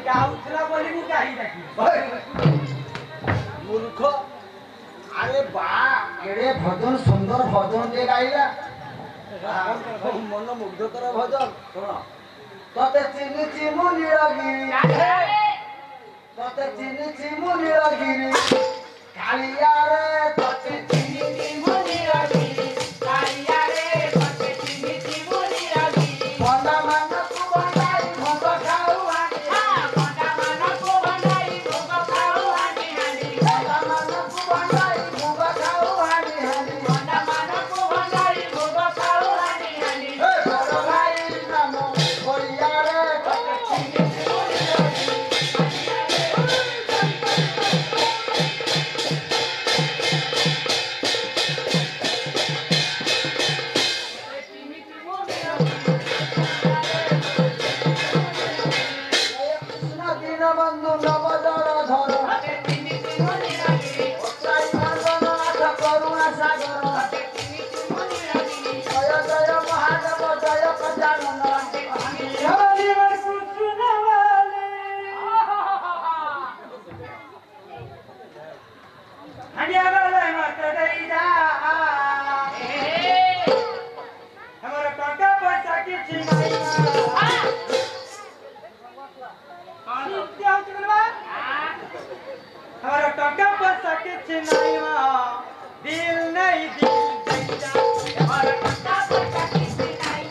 गाउथला बोली मु काही डाकी मूर्ख अरे बा केड़े भजन सुंदर भजन जे गाइला मन मुग्धकर भजन सुन तते चिन्हिछि मु नीलगिरी तते चिन्हिछि मु नीलगिरी कालिया रे तते चिन्हिछि मु नीलगिरी कालिया रे तते चिन्हिछि मु नीलगिरी भंडा मान को भंडाई भंग खाऊ हानी हां भंडा मान को भंडाई भंग खाऊ हानी हानी भंडा मान को भंडाई भंग खाऊ हानी हानी भंडा मान को भंडाई भंग खाऊ हानी हानी हे बड़ भाई नाम बोलिया रे तते चिन्हिछि मु नीलगिरी बंधु नवदर धर करुणा सागर जय जय महादेव जय गजानन हरिवर कुसुनवाले हनिया वाले मत दैदा हमर टका पैसा किछि नहीं हमारा टका पैसा किछि नहीं दिल नहीं दिल दैदा हमारा टका पैसा किछि नहीं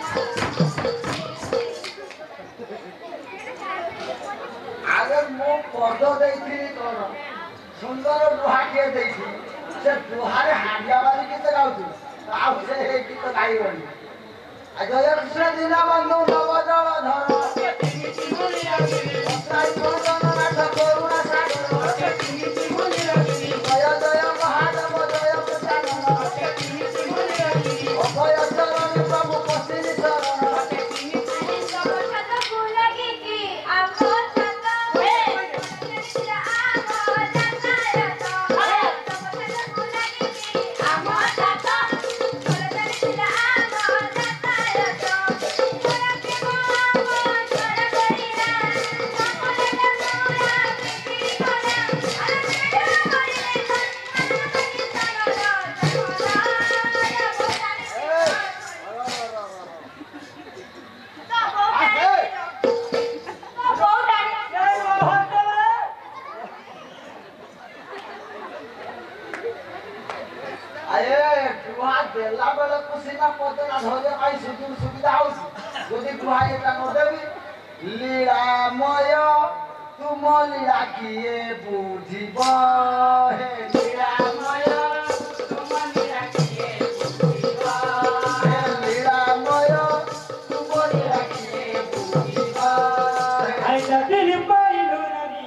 आगे मो पद देथि तोर सुंदर दुहा के देथि से दुहारे हाडिया वाली गीत गाउथि आउ से हे गीत गाइबनी आ जय कृष्ण दीना बंधु नवदल धर करुणा सागर जय जय महादेव जय गजानन अभय चरण प्रभु पसिनि चरण देला बेले कुसीना पतना धरे आई सुविधा होसी जदि गुहा एटा न देबी लीलामय तुम लीला किए बुझिब हे लीलामय तुम लीला किए बुझिब हे लीलामय तुम लीला किए बुझिब आइला दिल पाइलो नरी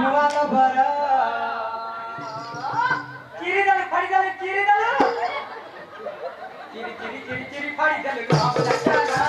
नुवाला भरा चिरी फाड़ी दल गाव लचाना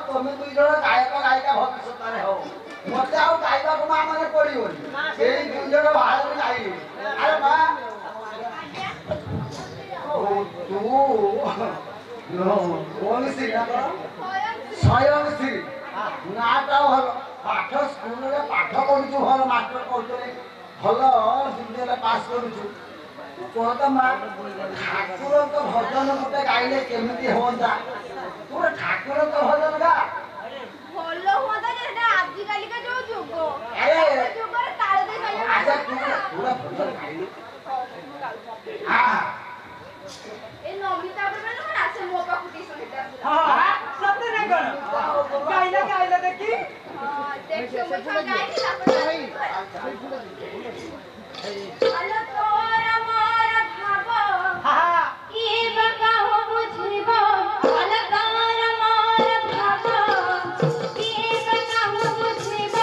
ତମେ ଦୁଇ ଜଣ ଗାୟକ ଗାୟିକା ଭବିଷ୍ୟତରେ ହଉ ମତେ ଆଉ ଗାଇବାକୁ ମା ମାନେ ପଡିବନି ସେଇ ଦୁଇ ଜଣ ବାହାରକୁ ଗାଇବେ ଆରେ ମା ତୁ କଣ ଶ୍ରୀ ନା କଣ ସ୍ୱୟଂ ଶ୍ରୀ ନାଟା ଭଲ ପାଠ ସ୍କୁଲରେ ପାଠ ପଢୁଛୁ ଭଲ ମାଷ୍ଟର କରୁଥିଲେ ଭଲ ଦୁନିଆରେ ପାସ୍ କରୁଛୁ କହ ତ ମା ଠାକୁରଙ୍କ ଭଜନ ଗୋଟେ ଗାଇଲେ କେମିତି ହୁଅନ୍ତା ତୁ ଠାକୁରଙ୍କ ଭଜନ ଗା ଭଲ ହୁଅନ୍ତା ଯେ ସେଟା ଆଜିକାଲିକା ଯୋଉ ଯୁଗ ଆରେ ଯୁଗରେ ତାଳ ଦେଇ ଆଚ୍ଛା ତୁ ପୁରା ଭଜନ ଗାଇଲୁ ହଁ ଏ ନମିତା ଉପରେ କଣ ଆସେ ମୋ ପାଖକୁ ଟିଉସନ ହେଟା ହଁ ସତରେ କଣ ଗାଇଲା ଦେଖି ଦେଖିବ ମୁଁ ଛଅ ଗାଇଲି ତାପରେ ଆଲୋ ତୋର ମୋର ଭାବ କି ବକାହୁ ବୁଝିବ ଆଲୋ ତୋର ମୋର ଭାବ କି ବକାହୁ ବୁଝିବ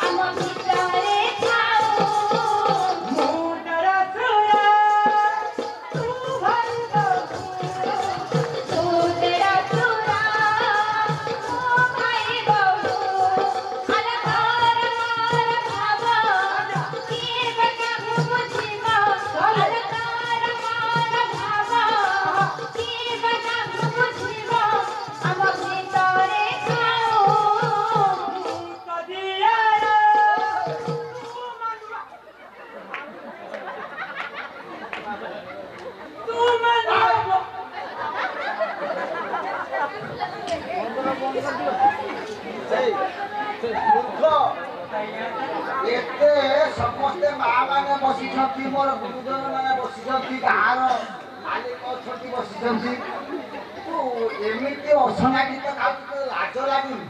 ଆମ ଭିତରେ ଥାଉ ମୁଣ୍ଡର ଛୁରା ତୁ ଭଲ ତୁ ତେରା ଚୁରା ତୁ ଭାଇ ବହୁ ଆଲୋ ତୋର ମୋର ଭାବ କି ବକାହୁ ବୁଝିବ ଆଲୋ ତୋର ମୋର ଭାବ କି ବକାହୁ ବୁଝିବ ଆମ ଭିତରେ ଥାଉ କଦିଆର ତୁ ମନ ମୂର୍ଖ ଏତେ ସମସ୍ତେ ମା ମାନେ ବସିଛନ୍ତି ମୋର ଗୁରୁଜନ ମାନେ ବସିଛନ୍ତି ଗାଁର ମାଲିକ ଅଛନ୍ତି ବସିଛନ୍ତି ତୁ ଏମିତି ଅସନା ଗୀତ ଗାଉଛୁ ତୋତେ ଲାଜ ଲାଗୁନି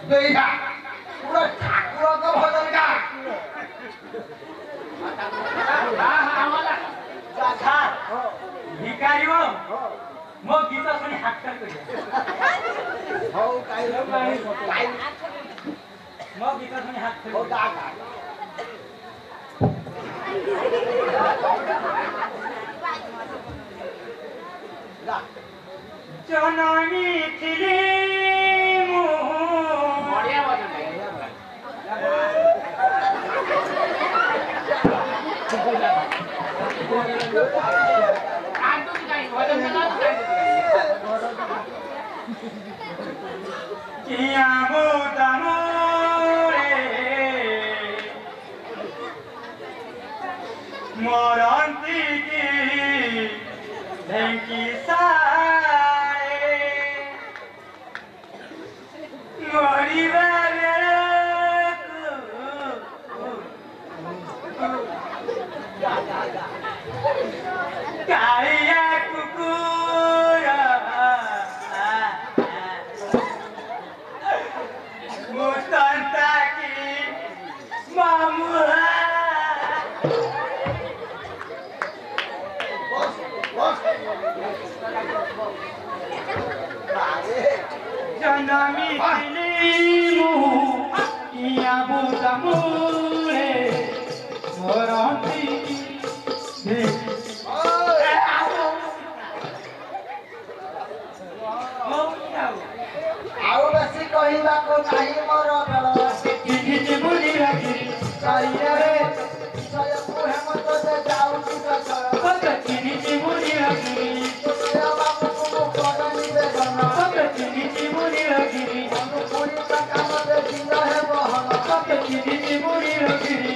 ଦେଇହା ପୁରା ଠାକୁରଙ୍କ ଭଜନ ଗା ଭିକାରୀ ମୋ ଗୀତ ଶୁଣି ହାକ୍ଟର କରିବା ହଉ ଗାଇଲ ମୋ ଗୀତ ଶୁଣି ହାକ୍ଟର ହଉ ଗା ଗା ଗା ଜନମୀ ଥିଲି ମୁଁ କିଆ ମୁଦାମରେ ମରନ୍ତି କି ଢେଙ୍କି ସାଏ ମରିବା କାଳିଆ କୁକୁର ମୁତନ୍ତା କି ମାମୁହା ବସ୍ ବସ୍ ଜନମୀ ଥିଲି ମୁଁ କିଆ ବୁଦାମୂଳେ ମରନ୍ତି ଆଉ ବେଶୀ କହିବାକୁ ନାହିଁ ମୋର ବେଳ ଚିଠି ବୁଲି ରଖିଲି ଶରୀରରେ ବିଷୟକୁ ହେମନ୍ତ ଯେ ଯାଉଛି ଚଞ୍ଚଳ ଚିଠି ବୁଲି ରଖିଲି ସୁନୟ ବାବୁକୁ ମୁଁ କର ନିବେଦନ ଚିଠି ବୁଲି ରଖିଲି ଅନୁକୂଳିତ କାମରେ ଦିନ ହେବ ହଳ ଚିଠି ବୁଲି ରଖିଲି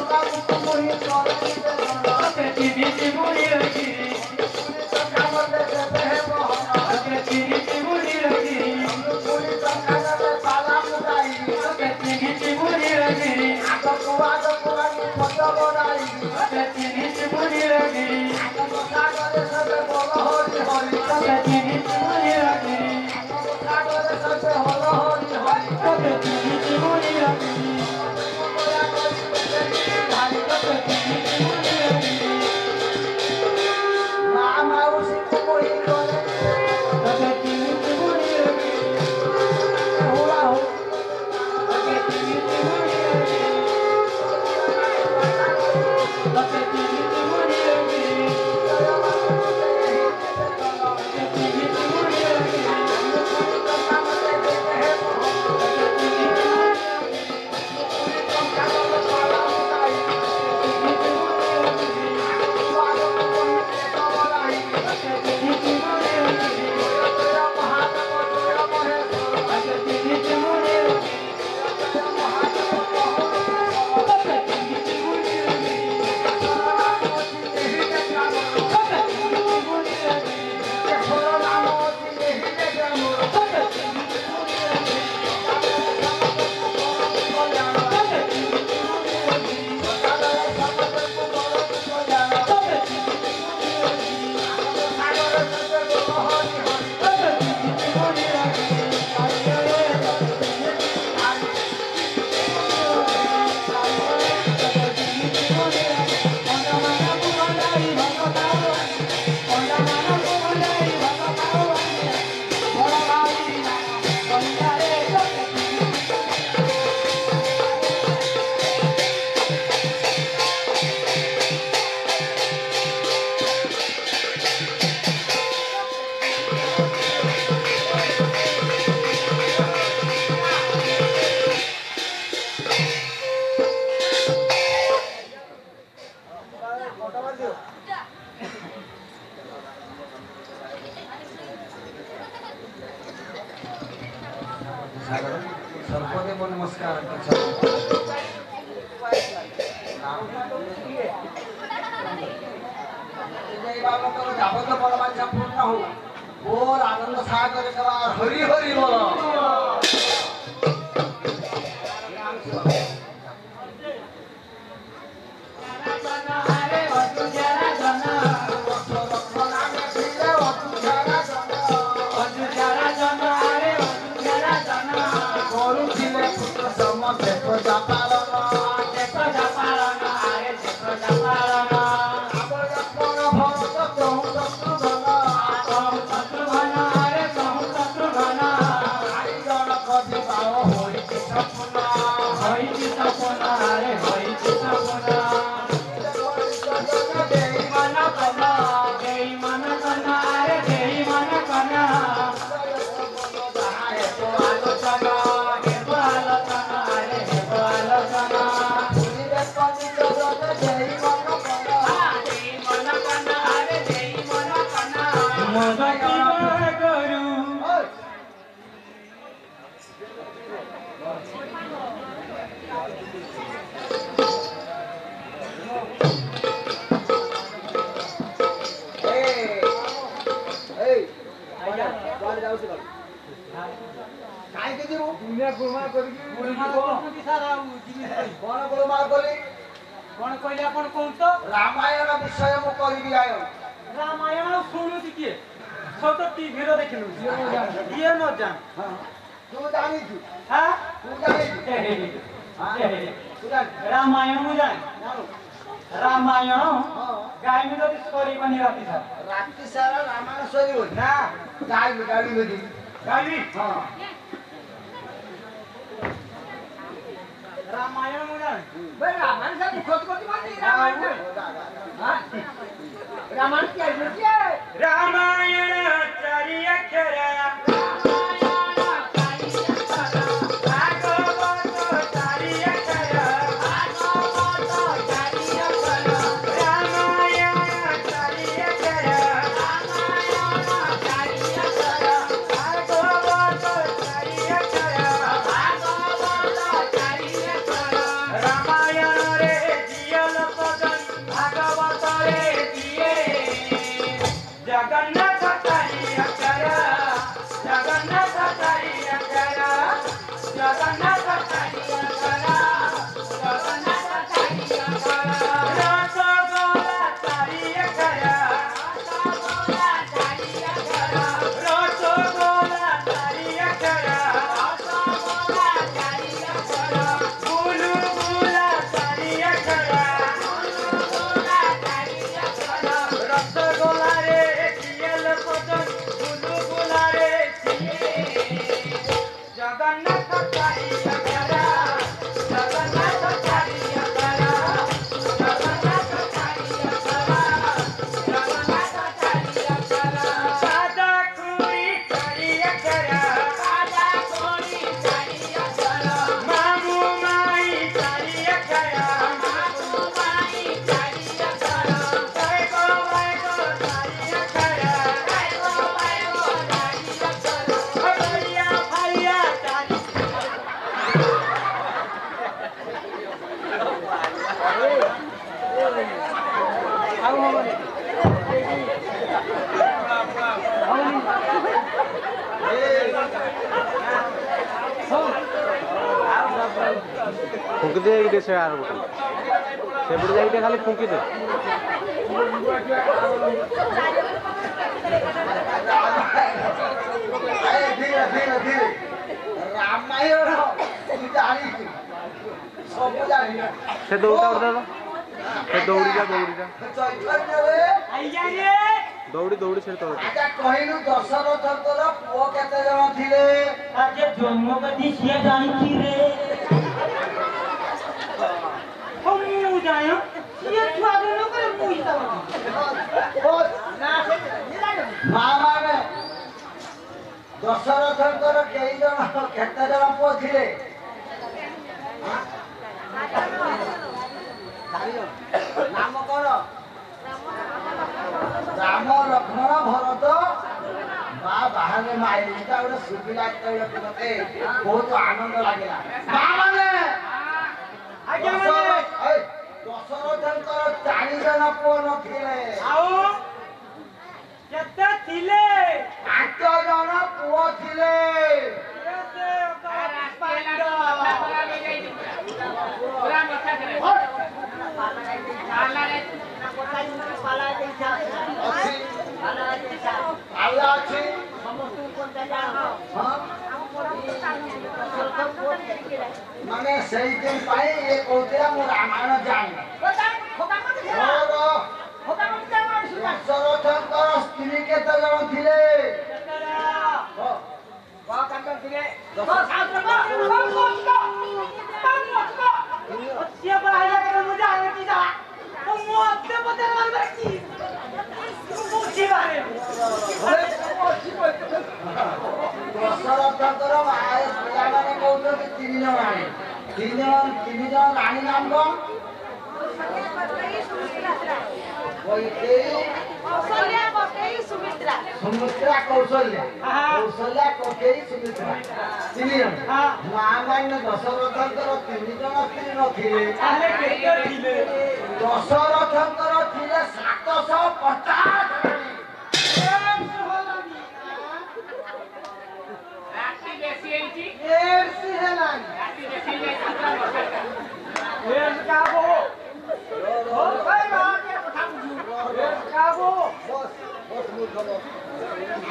ବାବୁକୁ ମୁଁ ହିଁ କର ନିବେଦନ ଚିଠି ବୁଲି ରଖିଲି ଅନୁକୂଳିତ କାମରେ ଦେବେ ହେବ ହଳ ଚିଠି ବୁଲି ରଖିଲି ଅନୁକୂଳିତ କାମରେ ପାଲା ମୁଦାଇବି ଚିଠି ବୁଲି ରଖିଲି ଆଗକୁ ଆଣି ପଦ ବଢ଼ାଇବି ଚିଠି ବୁଲି ରଖିଲି ଆଗକୁ ସାଗରେ ସବେ ବଲ ହରି ହରି ଚିଠି ବୁଲି ରଖିଲି ସାଗରେ ସବେ ହଲ ହରି ହରି ଚିଠି ବୁଲି ରଖିଲି ଦୟା କରିବେ ଧାରି ମା ମାଉସୀକୁ ମୋହି କରେ ହୁଳା ହୁଳି Thank you. सर्वदेव नमस्कार যাবত বলবাঞ্ছা পূর্ণ হোক बोल आनंद सागर करा हरि हरि बोलो रामायण विषय मु करी आयो रामायण सुनु किए सब तो टीवी रो देखलु ये न जान तू जानी तू हां तू जानी तू रामायण मु जान रामायण गाय में तो स्टोरी बनी राती सारा रामायण सरी हो ना गाड़ी में गाड़ी हां रामायण मु जान भाई रामायण से खुद को मानी रामायण हां रामायण क्या है रामायण चारि अक्षर फुंकी दे से आर सेपटे जाइए खाली फुंकी दे रामायण जानी सब जानी से दौड़ा उड़ दे से दौड़ी जा चैतन्य रे आइया रे दौड़ी से तौड़ आजा कहिनु दशरथଙ୍କର ପୁଅ କେତେ ଜଣ ଥିଲେ आज जन्म कदी सिया जानी रे हम जायो सिया छुआ न करे मुई ता ना ମା ମାନେ ଦଶରଥଙ୍କର କେଇ ଜଣ କେତେ ଜଣ ପୁଅ ଥିଲେ ନାମ କଣ ରାମ ଲକ୍ଷ୍ମଣ ଭରତ ମା ବାହା ତାହେଲେ ମାଇଲିଟା ଗୋଟେ ସୁବିଧା ଯେତେବେଳେ ମତେ ବହୁତ ଆନନ୍ଦ ଲାଗିଲା। ମା ମାନେ ଆଜ୍ଞା ମାନେ ଦଶରଥଙ୍କର 4 ଜଣ ପୁଅ ନଥିଲେ, ଆଉ କେତେ ଥିଲେ? 5 ଜଣ ପୁଅ ଥିଲେ। ଆଲ୍ଲା ଅଛି ମାନେ ସେଇଥିପାଇଁ ଏ କହୁଥିଲା ମୁଁ ରାମାୟଣ ଜାଣିନି। ଦଶରଥଙ୍କର ସ୍ତ୍ରୀ କେତେ ଜଣ ଥିଲେ? ଦଶରଥଙ୍କର ପିଲାମାନେ କହୁଛନ୍ତି 3 ଜଣ ରାଣୀ। 3 ଜଣ ରାଣୀ ନାମ କଣ? ସୁମିତ୍ରା, କୌଶଲ୍ୟା, କୈକେୟୀ, ସୁମିତ୍ରା 3 ଜଣ। ମା ମାନେ ଦଶରଥଙ୍କର 3 ଜଣ ସ୍ତ୍ରୀ ନଥିଲେ, ଦଶରଥଙ୍କର ଥିଲେ 750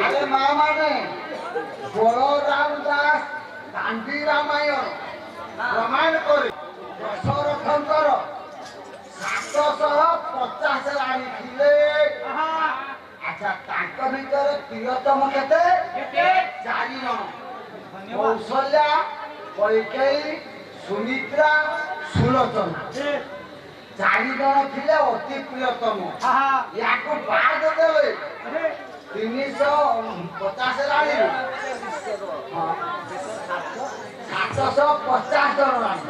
আরে মা মানে বলরাম দাস গান্ধী রামায়ণ করে দশরথଙ୍କର 750 রাণୀ ଥିଲେ। আচ্ছা তাଙ୍କ ଭିତରେ ପ୍ରିୟତମ କେତେ? 4 ଜଣ। କୌଶଲ୍ୟା, କୈକେୟୀ, ସୁମିତ୍ରା, ସୁଲୋଚନା 4 ଜଣ ଥିଲେ ଅତି ପ୍ରିୟତମ। ୟାକୁ ବାଦ ଦେଲେ 350 ରାଣୀରୁ 750 ଜଣ ରାଣୀ।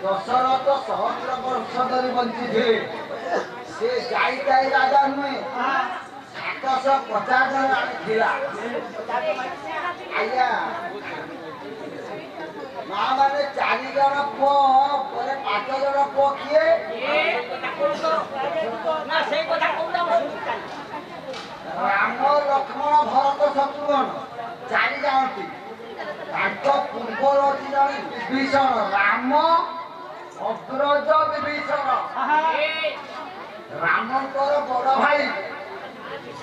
ଦଶରଥ 100 ବର୍ଷ ଧରି ବଞ୍ଚିଥିଲେ। ସେ ଯାଇ ରାଜା ନୁହେଁ, 750 ଜଣ ରାଣୀ ଥିଲା। ଆଜ୍ଞା ମା ମାନେ 4 ଜଣ ପୁଅ ପରେ 5 ଜଣ ପୁଅ କିଏ? ରାମ, ଲକ୍ଷ୍ମଣ, ଭରତ, ଶତ୍ରୁଘ୍ନ 4 ଯାଆନ୍ତି। ତାଙ୍କ ପୂର୍ବରୁ ଅଛି ଜଣେ ବିଭୀଷଣ, ରାମ, ଅଗ୍ରଜ, ବିଭୀଷଣ। ରାମଙ୍କର ବଡ ଭାଇ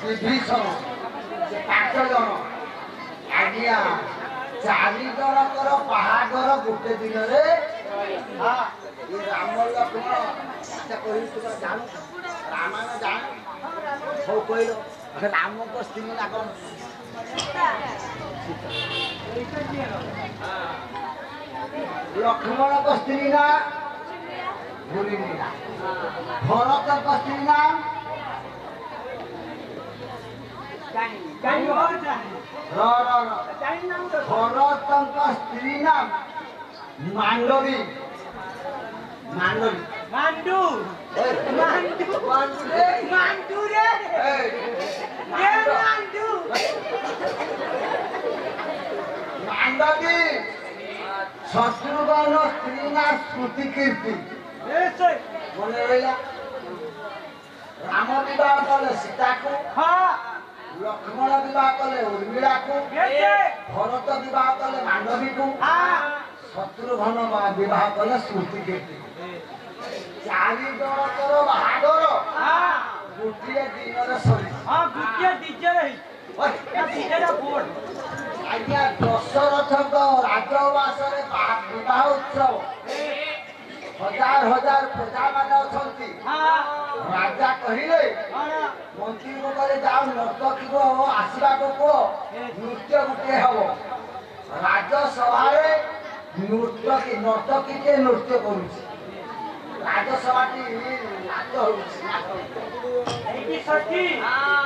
ବିଭୀଷଣ 5 ଜଣ। ଆଜ୍ଞା 4 ଜଣଙ୍କର ବାହାଘର ଗୋଟେ ଦିନରେ। ରାମ ଲକ୍ଷ୍ମଣ କହିଲି ତୁମେ ଜାଣୁ ରାମାୟଣ ଜାଣୁ ହଉ କହିଲ ରାମଙ୍କ ସ୍ତ୍ରୀ ନା କଣ? ଲକ୍ଷ୍ମଣଙ୍କ ସ୍ତ୍ରୀ ନା ଭୂମିମୀରା। ଭରତଙ୍କ ସ୍ତ୍ରୀ ନାମ ଭରତଙ୍କ ସ୍ତ୍ରୀ ନାମ ମାଣ୍ଡବୀ। ମାଣ୍ଡୁ ମାଣ୍ଡବୀ। ଶତ୍ରୁଘ୍ନ ସ୍ତ୍ରୀ ନା ସ୍ମୃତି କୀର୍ତ୍ତି। ମନେ ରହିଲା। ରାମ ବିବାହ କଲେ ସୀତାକୁ, ଲକ୍ଷ୍ମଣ ବିବାହ କଲେ ଉର୍ମିଳାକୁ, ଭରତ ବିବାହ କଲେ ମାଣ୍ଡବୀକୁ, ଶତ୍ରୁଘ୍ନ ବିବାହ କଲେ ସ୍ମୃତି କୀର୍ତ୍ତି। 4 ଜଣଙ୍କର ବାହାଘର ଗୋଟିଏ ଦିନରେ ସରିଛି। ଆଜ୍ଞା ଦଶରଥଙ୍କ ରାଜଉଆସରେ ବିବାହ ଉତ୍ସବ हजार हजार प्रजा माने अछंती राजा कहिले मंत्री को करे जाओ नर्तकी को आसीबा को नृत्य गुटे हबो राज्यसभा रे नर्तकी के नृत्य करूछि राज्यसभा टी नाच होउछि एकी सखी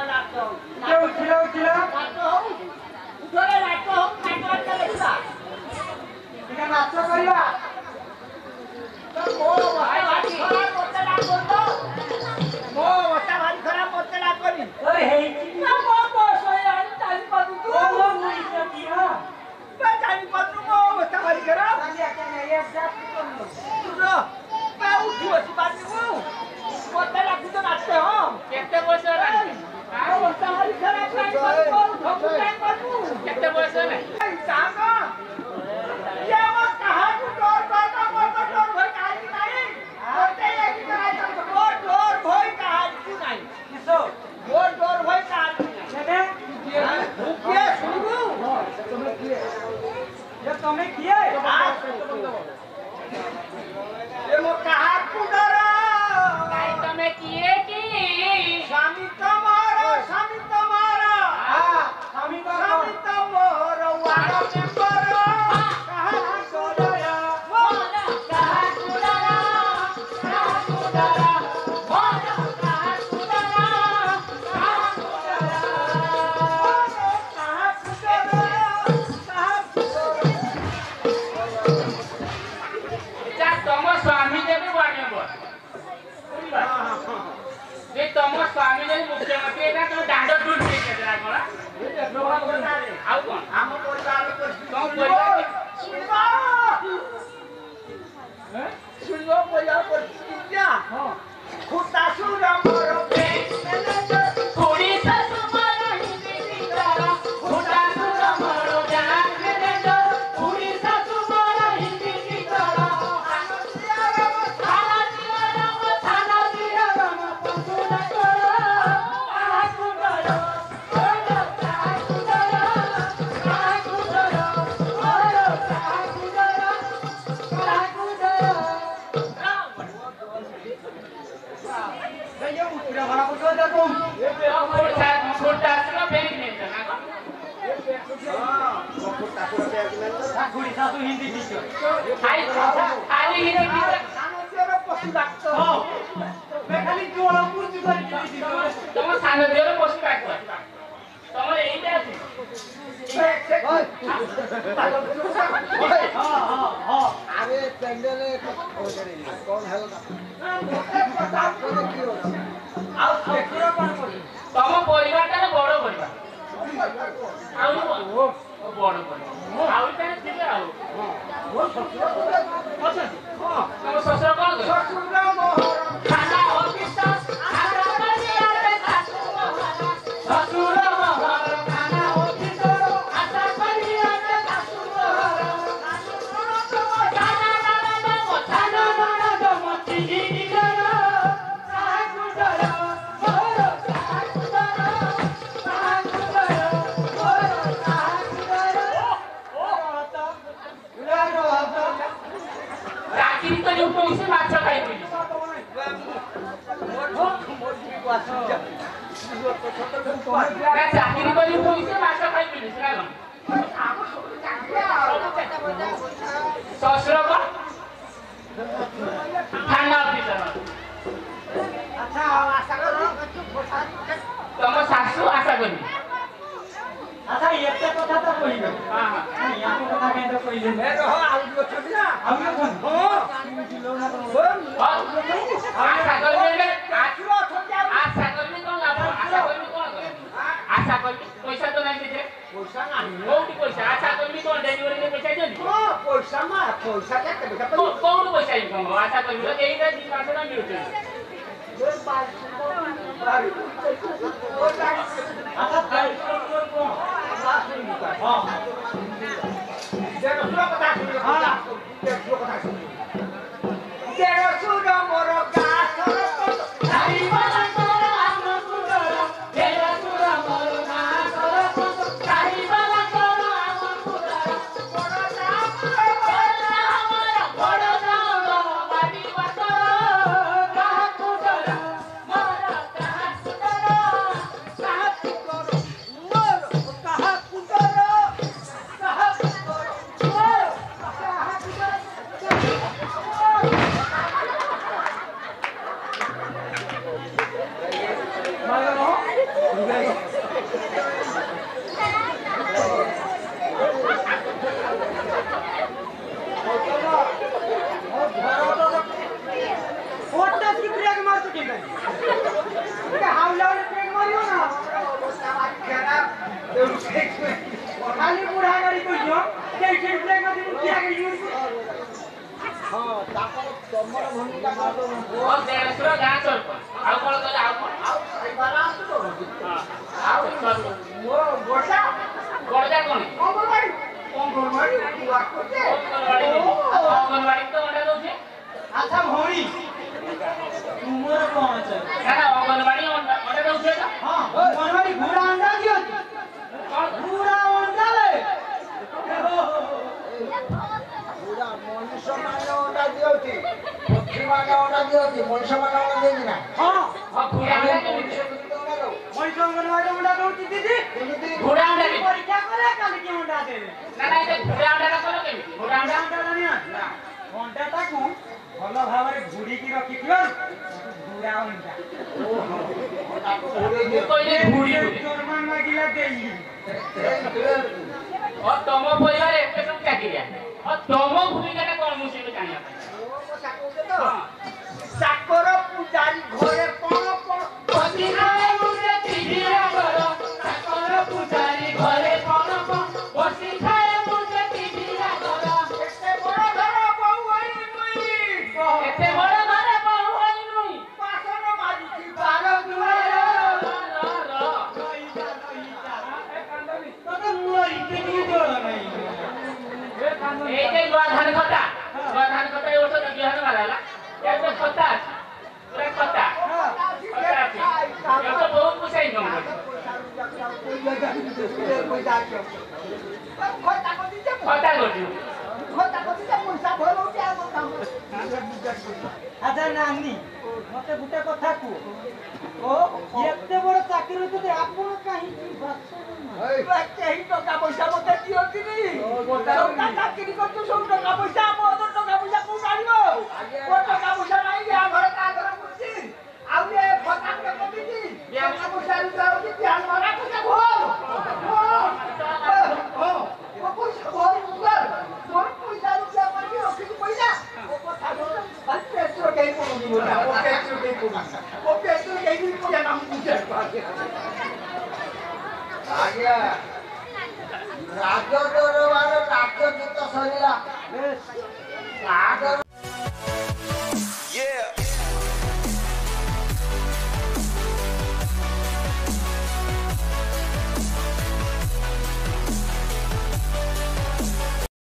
नाच के उठिला नाच हो उठले नाच हो नाच देखा ठीक नाच करिया मो भाई खराब होते ना बोलतो मो वटा भारी खराब होते ना करी ओए हेई ना मो सोय आनी चाली पादू तू ओ मुई सखी हां मैं चाली पादू मो वटा भारी खराब आलिया के नहीं एक जात को तू रो मैं उठी बसी पादी मो होते ना तू तो नाचते हो केते बयस हेलाଣି आ वटा भारी खराब नहीं पादू ठोकू नहीं पादू केते बयस हेलाଣି सागा ये मत कहा तू डोर बाटा मत डोर भई काई नहीं होते एक कराई तो डोर भई काई नहीं किसो डोर भई काई नहीं छने भूखे सुनू ये तुम्हें किए ये मो कहा कुडरा કાઈ તમે કીએ કે स्वामी तुम्हारा हां स्वामी को स्वामी तुम्हारा वाला मेंबर कहा कुडरा બોલો કહા કુડારા કહા કુડારા બોલો કહા કુડારા કહા કુડારા જા તમો સ્વામી જેને વાણે બોલ જે તમો સ્વામી જેને મુખ્યમંત્રી એના તમે દાંડો દૂર થઈ ગયા કોણ આવ કોણ हम परिवार को કોણ બોલ सुनियो परिवार को क्या खुदा सुरा मोरो बैंक मैनेजर થોડી સસુ મારા હિન્દી દીકરા ખોટા સુરા મારો જાન મેનેજર થોડી સસુ મારા હિન્દી દીકરા થાના દિયારામ પસુન કરો આ કુડરો ઓલો કા કુડરો કા કુડરો ઓલો કા કુડરો કા કુડરો ये उठिला वाला को दे तुम छोटा सुरा बैंक मैनेजर ना ठाकुरी सासू हिंदी टीचर खाली हिंदी टीचर सानो पशु डाक्टर हां मैं खाली जोड़ा पूर्ति कर हिंदी टीचर ତମ ସାନ ଝିଅର ପଶୁ ଡାକ୍ତର ତମର ଏଇଟା ଅଛି हां हां हां अरे पेंडल कौन है ଆଉ ଠାକୁର କଣ କରି ତମ ପରିବାରଟା ବଡ ପରିବାର ଆଉ ବଡ ପରିବାର ଆଉ ତାହେଲେ ଥିବେ ଆଉ ଅଛନ୍ତି ତମ ଶ୍ୱଶୁର କଣ କରେ सुरा मोहर ଖାନା ଅଫିସର ଖାନା କରିଆରେ ଶାଶୁ ମହାରା ଶ୍ୱଶୁର ମହର ଖାନା ଅଫିସର ଆଶା କରିଆରେ ଶାଶୁ ମହର ଖାନା ନଣନ୍ଦ ମତି ଦିଗର ସାହୁ ଡର ମୋର ସାହୁ ଡର ସାହୁ ଡର ମୋର ସାହୁ ଡର ଚାକିରି କରି ଉଠଉଛି ମାଛ ଖାଇଥିଲି ନା ଚାକିରି କରି ଉଠଉଛି ମାଛ ଖାଇଥିଲି ସେଟା ଶ୍ୱଶୁର କଣ ଥାନା ଅଫିସର ଆଚ୍ଛା ଆଶା କର ତମ ଶାଶୁ ଆଶା କରିବି ଆଚ୍ଛା ଏତେ କଥା ତ କହିବେ ହଁ ହଁ ୟାକୁ କଥା କେମିତି କହିଲେ ए रहो आउ जो छबिना ଆଉ କଣ ଆଶା କରିବି आचुरो छबिया ଆଶା କରିବି କଣ ଲାଭ ଆଶା କରିବି କଣ କରିବି ଆଶା କରିବି ପଇସା ତ ନାହିଁ ସେଥିରେ पैसा नाही କୋଉଠି ପଇସା ଆଶା କରିବି କଣ ଡେଲିଭରିରେ ପଇସା ଦିଅନ୍ତି पैसा मा पैसा केते बेटा କୋଉଠୁ ପଇସା ଇନକମ୍ ହବ ଆଶା କରିବି ଏଇଟା 2 ମାସ ମିଳୁଛି ଆଚ୍ଛା ତାରିଖ କଣ ହଁ देरसुरा कथा सुनियो देरसुरा कथा सुनियो देरसुरा मोर गासर ଖାଇବାଲା କର ଆମ କୁଡ଼ର ହେରା ସୁର ମୋର ନା କର ଖାଇବାଲା କର ଆମ କୁଡ଼ର ବଡ଼ ଦାମ ଆମର ବଡ଼ ଦାମ ବାଡ଼ି फोटो की ब्रेक मार चुकी है क्या हावला ने ब्रेक मारियो ना खाली बुढ़ा गाड़ी को जो कैसे ब्रेक मार दी क्या कर यूज हां तापर तमर भूमिका मारो और देशर गां चल आउ कोन करे आउ बारा तो हां आउ चल मो गोटा गोडजा कोन अंगनवाड़ी बुआ कोते अंगनवाड़ी तो अंडा दउछे अच्छा भौरी उमर कौन है ना अंगनवाड़ी अंडा दउछे ना हां अंगनवाड़ी घोड़ा अंडा दियो घोड़ा अंडा ले पूरा मनुष्य माने ओटा दियोती पक्षी माने ओटा दियोती मनुष्य माने ओटा देगी ना हां हां घोड़ा अंडा के मनुष्य अंगनवाड़ी अंडा दउती दीदी घोड़ा अंडा के परीक्षा करे काली की अंडा दे ना ना ये घोड़ा अंडा का कोन केमी घोड़ा अंडा अंडा अंडा नहीं ना अंडा ताकू ଭଲ ଭାବରେ ଘୁଡିକି ରଖିଥିବ ଘୁଡା ଅଣ୍ଡା ମୁଁ କହିଲେ ଘୁଡି ଜର୍ମାନ ମାଗିଲା ଦେଇ और तम परिवार एते सब चाकिरिया और तम भूमिका कोन मुसी में जानिया ଚାକର ପୂଜାରୀ ଘରେ ପଣ ପଣ बसी खाए मुझे तिबिरा करो चाकर पुजारी घरे कोन कोन बसी खाए मुझे तिबिरा करो ଏତେ ବଡ଼ ଘର ବୋଉ ହୋଇ ନୁଇ एते बड़ घरे बहु होई नुई ବାସନ ମାଜିଛି ବାର ଦୁଆର ତତେ ମୁଇ ଟିକେ ଜଳ ନାହିଁ ए जे लुआ धान खता ए ओठो बिहान माराला ए तो खता पूरा खता ये तो बहुत कुछ है कम खता गोटी আচ্ছা নানি মতে গুটে কথা কু ও এতে বড় চাকরি তো আপন কাহিনী କେହି ଟଙ୍କା ପଇସା ମତେ ଦିଅନ୍ତିନି ଚାକିରି କରୁଛୁ ସବୁ ଟଙ୍କା ପଇସା ଆମ ଅଧର ଟଙ୍କା ପଇସା କୋଉଠୁ ଆଣିବ ମୋ ଟଙ୍କା ପଇସା ନାହିଁ ୟା ଘରେ ତା ଘରେ ବୁଝିଛି ଆଉ ଏ ଫଟାକ କମିଛି ଟଙ୍କା ପଇସା ରୋଜଗାର ହଉଛି ଧ୍ୟାନ ମାରା ପଇସା ଭୋର ମୋ ପଇସା ଭୋର ରୋଜଗାର ମୋର ପଇସା ରୋଜଗାର କରିକି ରଖିଛି ପଇସା ମୋ କଥା ପେଟ୍ରୋଲ କେହି ପଡୁନି ମୋ ପେଟ୍ରୋଲ କେହି ପଡୁନି ମୋ ପେଟ୍ରୋଲ କେହି ପଡୁନି ନା ମୁଁ ବୁଝେ आज्ञा राज दरबार राज